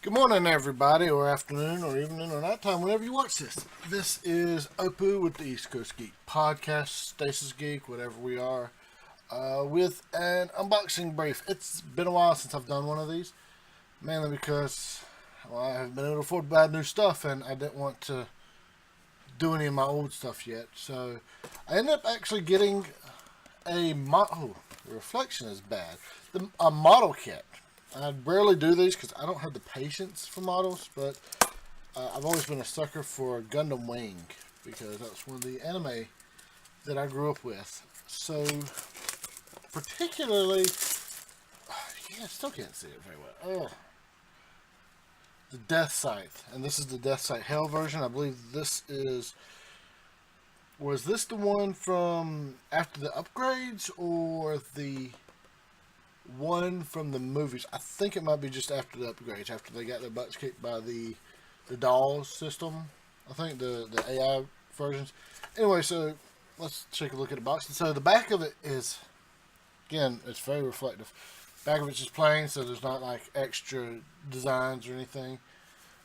Good morning, everybody, or afternoon, or evening, or nighttime, whenever you watch this. This is Opu with the East Coast Geek podcast, Stasis Geek, whatever we are, with an unboxing brief. It's been a while since I've done one of these, mainly because I haven't been able to afford to buy new stuff, and I didn't want to do any of my old stuff yet. So I ended up actually getting a the reflection is bad. A model kit. I rarely do these because I don't have the patience for models, but I've always been a sucker for Gundam Wing because that's one of the anime that I grew up with. So, particularly, I still can't see it very well. The Deathscythe, and this is the Deathscythe Hell version. I believe this was this the one from after the upgrades or the one from the movies? I think it might be just after the upgrades, after they got their butts kicked by the dolls system. I think the AI versions. Anyway, so let's take a look at the box. So the back of it is, again, it's very reflective. Back of it's just plain, so there's not like extra designs or anything.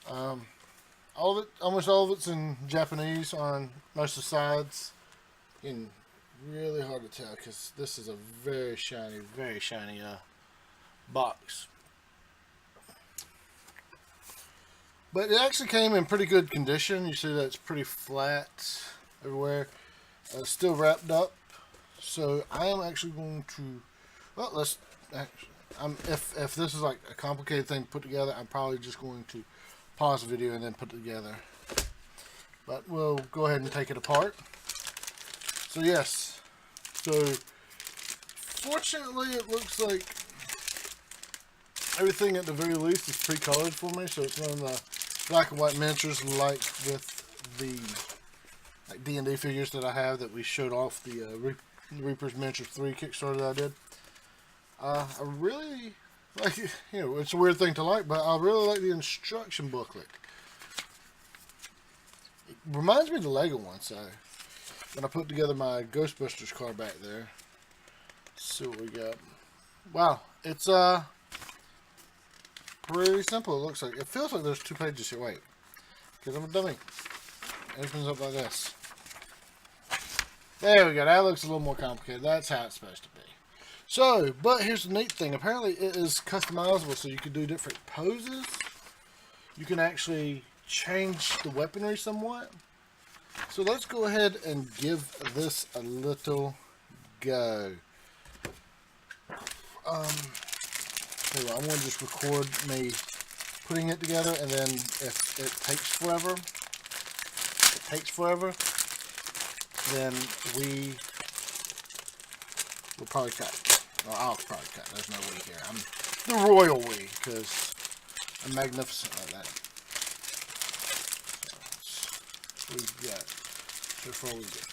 Almost all of it's in Japanese on most of the sides. And really hard to tell because this is a very shiny box. But it actually came in pretty good condition. You see that it's pretty flat everywhere. It's still wrapped up. So I am actually going to, well, if this is like a complicated thing to put together, I'm probably just going to pause the video and then put it together. But we'll go ahead and take it apart. So yes. So, fortunately, it looks like everything at the very least is pre-colored for me. So it's one of the black and white miniatures, like with the D&D figures that I have that we showed off the Reaper's Miniature 3 Kickstarter that I did. I really like, it's a weird thing to like, but I really like the instruction booklet. It reminds me of the Lego one, so when I put together my Ghostbusters car back there, let's see what we got. Wow, it's pretty simple. It looks like, it feels like there's 2 pages here. Wait, because I'm a dummy. It opens up like this. There we go. That looks a little more complicated. That's how it's supposed to be. So, but here's the neat thing. Apparently, it is customizable, so you can do different poses. You can actually change the weaponry somewhat. So let's go ahead and give this a little go. I'm going to just record me putting it together, and then if it takes forever, then we will probably cut. Or I'll probably cut. There's no we here. I'm the royal we, because I'm magnificent like that. We've got, before we get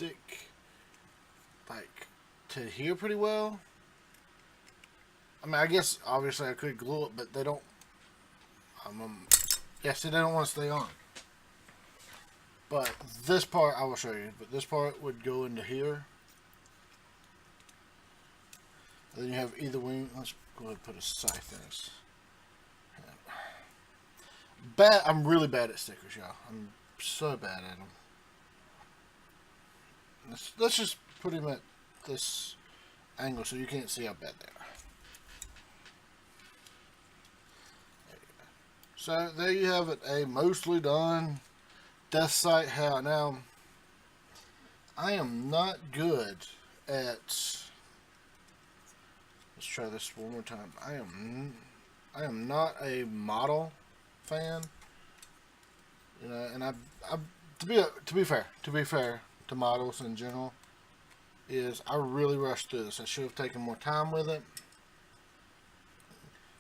stick like to here pretty well. I mean, I guess obviously I could glue it, but they don't. Yeah, see, they don't want to stay on. But this part I will show you. But this part would go into here. And then you have either wing. Let's go ahead and put a scythe in this. I'm really bad at stickers, y'all. I'm so bad at them. Let's just put him at this angle so you can't see how bad they are. So there you have it, a mostly done Deathscythe hat. Now, I am not good at. Let's try this one more time. I am not a model fan. You know, and to be fair to models in general, is I really rushed through this. I should have taken more time with it.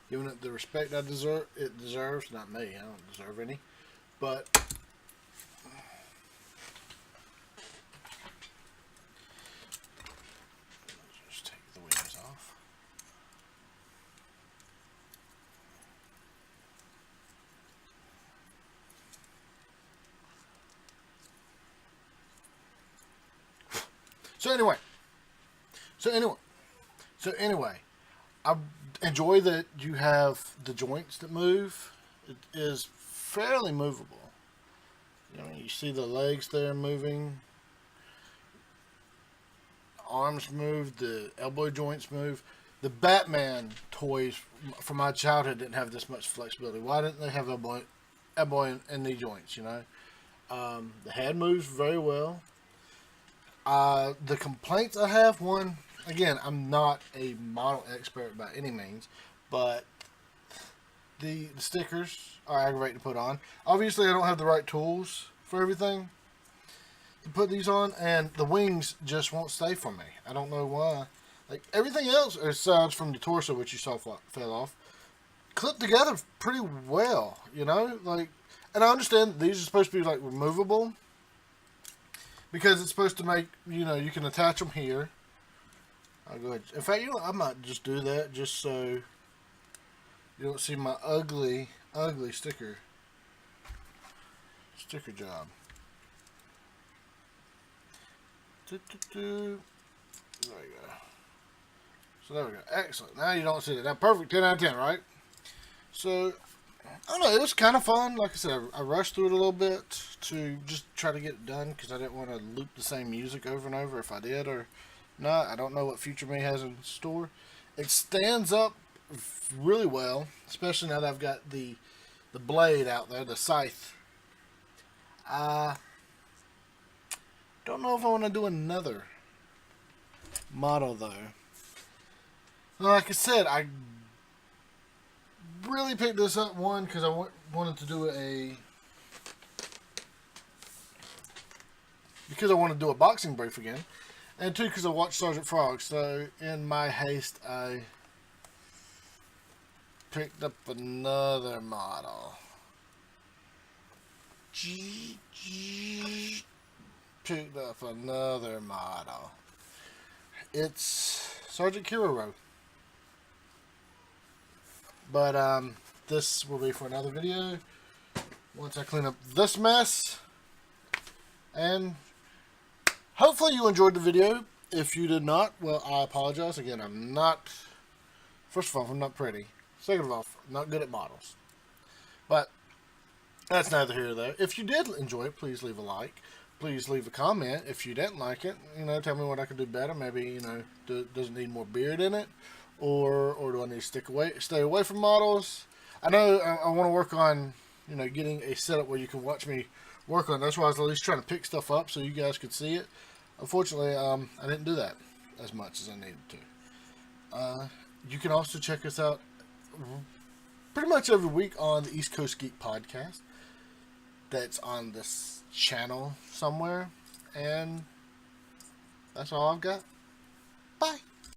Giving it the respect it deserves. Not me, I don't deserve any. But just take the wings off. So anyway, I enjoy that you have the joints that move. It is fairly movable. You know, you see the legs there moving, arms move, the elbow joints move. The Batman toys from my childhood didn't have this much flexibility. Why didn't they have elbow and knee joints? You know, the head moves very well. The complaints I have, one, again, I'm not a model expert by any means, but the stickers are aggravating to put on. Obviously, I don't have the right tools for everything to put these on, and the wings just won't stay for me. I don't know why. Like, everything else, aside from the torso, which you saw fell off, clipped together pretty well, you know? Like, and I understand these are supposed to be, like, removable, because it's supposed to make, you know, you can attach them here. I'll go ahead. In fact, you know, I might just do that just so you don't see my ugly sticker job. There we go. So there we go. Excellent. Now you don't see that. Now, perfect. 10 out of 10, right? So, I don't know, it was kind of fun. Like I said, I rushed through it a little bit to just try to get it done because I didn't want to loop the same music over and over. If I did or not, I don't know what future me has in store. It stands up really well, especially now that I've got the blade out there, the scythe. Don't know if I want to do another model though. Like I said, I really picked this up, one, because I wanted to do a boxing brief again, and two, because I watched Sergeant Frog. So in my haste, I picked up another model. Picked up another model. It's Sergeant Kiroro. But this will be for another video once I clean up this mess. And hopefully you enjoyed the video. If you did not, well, I apologize. Again, first of all, I'm not pretty. Second of all, I'm not good at models. But that's neither here nor there. If you did enjoy it, please leave a like. Please leave a comment. If you didn't like it, you know, tell me what I could do better. Maybe, you know, does it need more beard in it? Or do I need to stay away from models? I know I want to work on, you know, getting a setup where you can watch me work on it. That's why I was at least trying to pick stuff up so you guys could see it. Unfortunately, I didn't do that as much as I needed to. You can also check us out pretty much every week on the East Coast Geek podcast. That's on this channel somewhere. And that's all I've got. Bye.